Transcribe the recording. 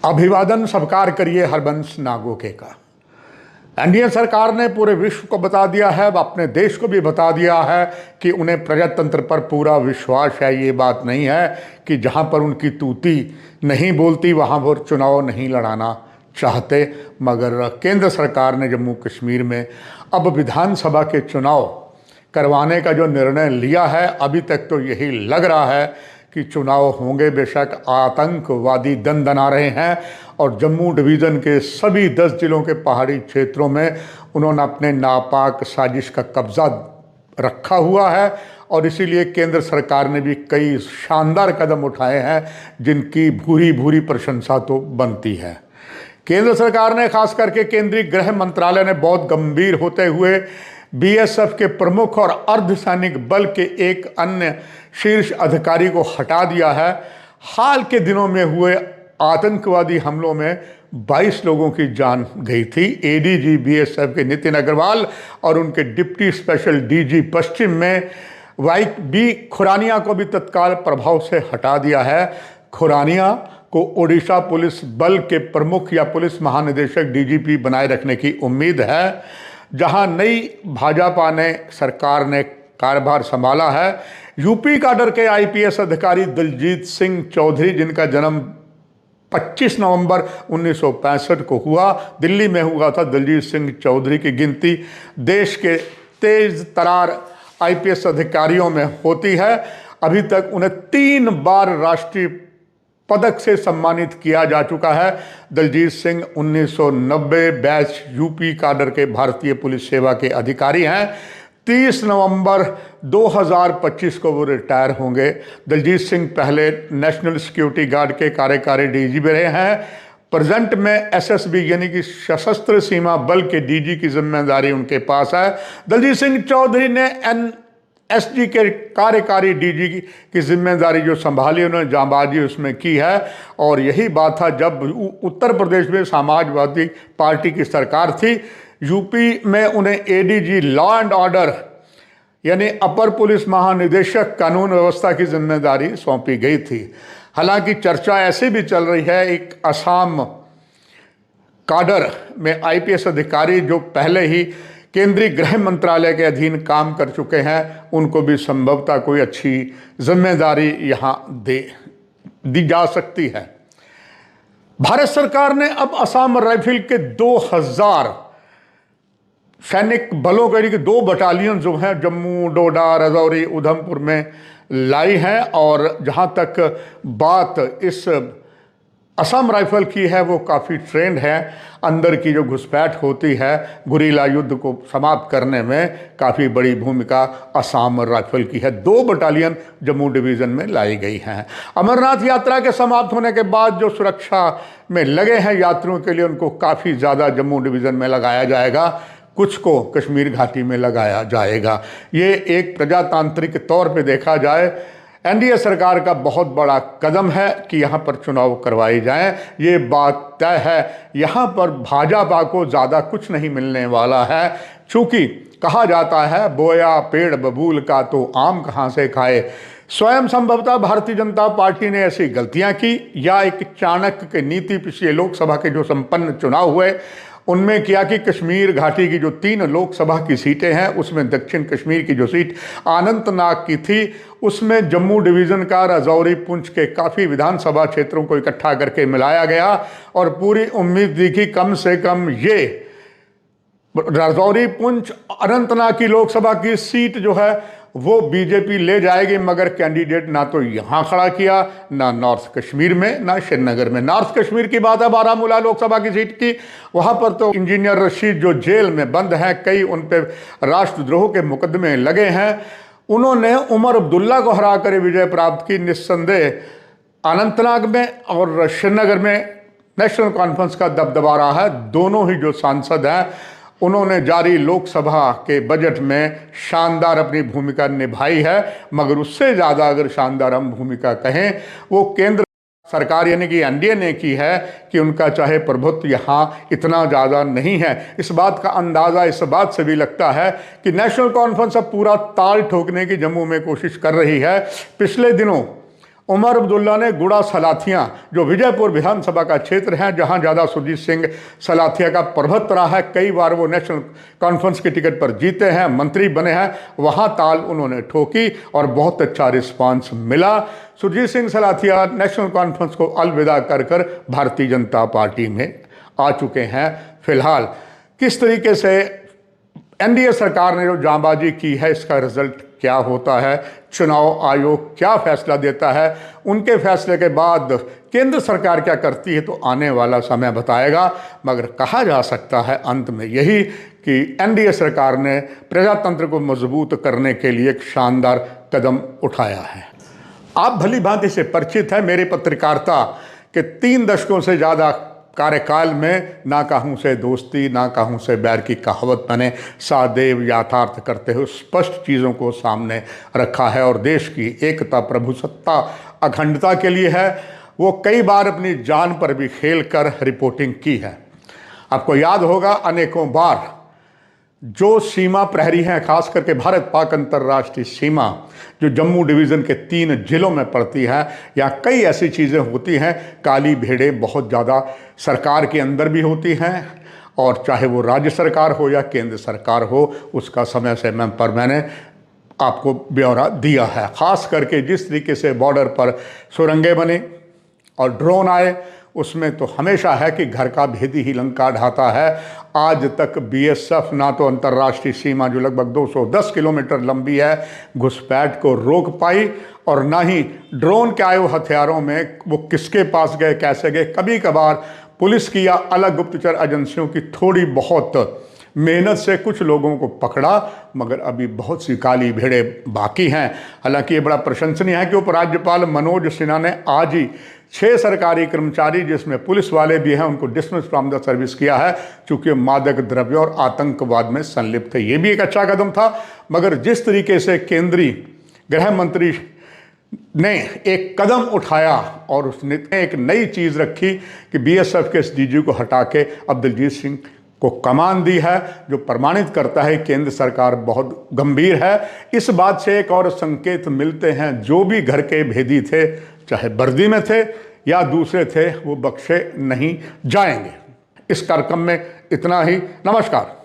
अभिवादन स्वीकार करिए हरबंस नागोके का। एनडीए सरकार ने पूरे विश्व को बता दिया है, अपने देश को भी बता दिया है कि उन्हें प्रजातंत्र पर पूरा विश्वास है। ये बात नहीं है कि जहां पर उनकी तूती नहीं बोलती वहां वो चुनाव नहीं लड़ाना चाहते। मगर केंद्र सरकार ने जम्मू कश्मीर में अब विधानसभा के चुनाव करवाने का जो निर्णय लिया है, अभी तक तो यही लग रहा है कि चुनाव होंगे। बेशक आतंकवादी दंदना रहे हैं और जम्मू डिवीज़न के सभी 10 जिलों के पहाड़ी क्षेत्रों में उन्होंने अपने नापाक साजिश का कब्जा रखा हुआ है और इसीलिए केंद्र सरकार ने भी कई शानदार कदम उठाए हैं जिनकी भूरी भूरी प्रशंसा तो बनती है। केंद्र सरकार ने खास करके केंद्रीय गृह मंत्रालय ने बहुत गंभीर होते हुए बीएसएफ के प्रमुख और अर्धसैनिक बल के एक अन्य शीर्ष अधिकारी को हटा दिया है। हाल के दिनों में हुए आतंकवादी हमलों में 22 लोगों की जान गई थी। एडीजी बीएसएफ के नितिन अग्रवाल और उनके डिप्टी स्पेशल डीजी पश्चिम में वाई बी खुरानिया को भी तत्काल प्रभाव से हटा दिया है। खुरानिया को ओडिशा पुलिस बल के प्रमुख या पुलिस महानिदेशक डीजीपी बनाए रखने की उम्मीद है। जहां नई भाजपा ने सरकार ने कार्यभार संभाला है, यूपी काडर के आईपीएस अधिकारी दलजीत सिंह चौधरी, जिनका जन्म 25 नवंबर 1965 को हुआ, दिल्ली में हुआ था। दलजीत सिंह चौधरी की गिनती देश के तेज तरार आईपीएस अधिकारियों में होती है। अभी तक उन्हें 3 बार राष्ट्रीय पदक से सम्मानित किया जा चुका है। Daljit Singh 1990 batch UP cadre के भारतीय पुलिस सेवा के अधिकारी हैं। 30 नवंबर 2025 को वो रिटायर होंगे। दलजीत सिंह पहले नेशनल सिक्योरिटी गार्ड के कार्यकारी डीजीपी रहे हैं। प्रेजेंट में एसएसबी यानी कि सशस्त्र सीमा बल के डीजी की जिम्मेदारी उनके पास है। दलजीत सिंह चौधरी ने एसजी के कार्यकारी डीजी की जिम्मेदारी जो संभाली, उन्होंने जांबाजी उसमें की है। और यही बात था जब उत्तर प्रदेश में समाजवादी पार्टी की सरकार थी, यूपी में उन्हें एडीजी लॉ एंड ऑर्डर यानी अपर पुलिस महानिदेशक कानून व्यवस्था की जिम्मेदारी सौंपी गई थी। हालांकि चर्चा ऐसी भी चल रही है, एक असम काडर में आईपीएस अधिकारी जो पहले ही केंद्रीय गृह मंत्रालय के अधीन काम कर चुके हैं, उनको भी संभवतः कोई अच्छी जिम्मेदारी यहाँ दी जा सकती है। भारत सरकार ने अब असम राइफल के 2000 सैनिक बलों के 2 बटालियन जो हैं जम्मू, डोडा, राजौरी, उधमपुर में लाई हैं। और जहाँ तक बात इस असम राइफल की है, वो काफ़ी ट्रेंड है। अंदर की जो घुसपैठ होती है, गुरीला युद्ध को समाप्त करने में काफ़ी बड़ी भूमिका असम राइफल की है। 2 बटालियन जम्मू डिवीज़न में लाई गई हैं। अमरनाथ यात्रा के समाप्त होने के बाद जो सुरक्षा में लगे हैं यात्रियों के लिए, उनको काफ़ी ज़्यादा जम्मू डिवीज़न में लगाया जाएगा, कुछ को कश्मीर घाटी में लगाया जाएगा। ये एक प्रजातांत्रिक तौर पे देखा जाए एनडीए सरकार का बहुत बड़ा कदम है कि यहाँ पर चुनाव करवाए जाएं। ये बात तय है, यहाँ पर भाजपा को ज़्यादा कुछ नहीं मिलने वाला है। चूँकि कहा जाता है बोया पेड़ बबूल का तो आम कहाँ से खाए। स्वयं संभवतः भारतीय जनता पार्टी ने ऐसी गलतियाँ की या एक चाणक्य की नीति पिछले लोकसभा के जो संपन्न चुनाव हुए उनमें किया कि कश्मीर घाटी की जो 3 लोकसभा की सीटें हैं, उसमें दक्षिण कश्मीर की जो सीट अनंतनाग की थी, उसमें जम्मू डिवीज़न का राजौरी पुंछ के काफ़ी विधानसभा क्षेत्रों को इकट्ठा करके मिलाया गया और पूरी उम्मीद थी कि कम से कम ये राजौरी पुंछ अनंतनाग की लोकसभा की सीट जो है वो बीजेपी ले जाएगी। मगर कैंडिडेट ना तो यहाँ खड़ा किया, ना नॉर्थ कश्मीर में, ना श्रीनगर में। नॉर्थ कश्मीर की बात है बारामूला लोकसभा की सीट की, वहाँ पर तो इंजीनियर रशीद जो जेल में बंद हैं, कई उन पर राष्ट्रद्रोह के मुकदमे लगे हैं, उन्होंने उमर अब्दुल्ला को हराकर विजय प्राप्त की। निस्संदेह अनंतनाग में और श्रीनगर में नेशनल कॉन्फ्रेंस का दबदबा रहा है। दोनों ही जो सांसद हैं उन्होंने जारी लोकसभा के बजट में शानदार अपनी भूमिका निभाई है। मगर उससे ज़्यादा अगर शानदार हम भूमिका कहें, वो केंद्र सरकार यानी कि एनडीए ने की है कि उनका चाहे प्रभुत्व यहाँ इतना ज़्यादा नहीं है। इस बात का अंदाज़ा इस बात से भी लगता है कि नेशनल कॉन्फ्रेंस अब पूरा ताल ठोकने की जम्मू में कोशिश कर रही है। पिछले दिनों उमर अब्दुल्ला ने गुड़ा सलाथियां, जो विजयपुर विधानसभा का क्षेत्र है जहां ज़्यादा सुरजीत सिंह सलाथिया का प्रभुत्व रहा है, कई बार वो नेशनल कॉन्फ्रेंस के टिकट पर जीते हैं, मंत्री बने हैं, वहां ताल उन्होंने ठोकी और बहुत अच्छा रिस्पांस मिला। सुरजीत सिंह सलाथिया नेशनल कॉन्फ्रेंस को अलविदा कर भारतीय जनता पार्टी में आ चुके हैं। फिलहाल किस तरीके से एनडीए सरकार ने जो जांबाजी की है, इसका रिजल्ट क्या होता है, चुनाव आयोग क्या फैसला देता है, उनके फैसले के बाद केंद्र सरकार क्या करती है, तो आने वाला समय बताएगा। मगर कहा जा सकता है अंत में यही कि एनडीए सरकार ने प्रजातंत्र को मजबूत करने के लिए एक शानदार कदम उठाया है। आप भली भांति से परिचित हैं मेरी पत्रकारिता के 3 दशकों से ज़्यादा कार्यकाल में। ना कहूँ से दोस्ती, ना कहूँ से बैर की कहावत मैंने सदैव यथार्थ करते हुए स्पष्ट चीज़ों को सामने रखा है और देश की एकता, प्रभुसत्ता, अखंडता के लिए है वो कई बार अपनी जान पर भी खेल कर रिपोर्टिंग की है। आपको याद होगा अनेकों बार जो सीमा प्रहरी हैं, खास करके भारत पाक अंतर्राष्ट्रीय सीमा जो जम्मू डिवीज़न के 3 जिलों में पड़ती है, या कई ऐसी चीज़ें होती हैं, काली भेड़ें बहुत ज़्यादा सरकार के अंदर भी होती हैं, और चाहे वो राज्य सरकार हो या केंद्र सरकार हो, उसका समय समय पर मैंने आपको ब्यौरा दिया है। ख़ास करके जिस तरीके से बॉर्डर पर सुरंगें बने और ड्रोन आए, उसमें तो हमेशा है कि घर का भेदी ही लंका ढाता है। आज तक बीएसएफ ना तो अंतर्राष्ट्रीय सीमा जो लगभग 210 किलोमीटर लंबी है घुसपैठ को रोक पाई, और ना ही ड्रोन के आए हथियारों में वो किसके पास गए, कैसे गए। कभी कभार पुलिस की या अलग गुप्तचर एजेंसियों की थोड़ी बहुत मेहनत से कुछ लोगों को पकड़ा, मगर अभी बहुत सी काली भेड़ें बाकी हैं। हालांकि ये बड़ा प्रशंसनीय है कि उपराज्यपाल मनोज सिन्हा ने आज ही 6 सरकारी कर्मचारी, जिसमें पुलिस वाले भी हैं, उनको डिसमिस फ्रॉम द सर्विस किया है, चूँकि मादक द्रव्य और आतंकवाद में संलिप्त थे। ये भी एक अच्छा कदम था। मगर जिस तरीके से केंद्रीय गृह मंत्री ने एक कदम उठाया और उसने एक नई चीज़ रखी कि बीएसएफ के डीजी को हटा के अब दिलजीत सिंह को कमान दी है, जो प्रमाणित करता है केंद्र सरकार बहुत गंभीर है। इस बात से एक और संकेत मिलते हैं, जो भी घर के भेदी थे, चाहे वर्दी में थे या दूसरे थे, वो बख्शे नहीं जाएंगे। इस कार्यक्रम में इतना ही। नमस्कार।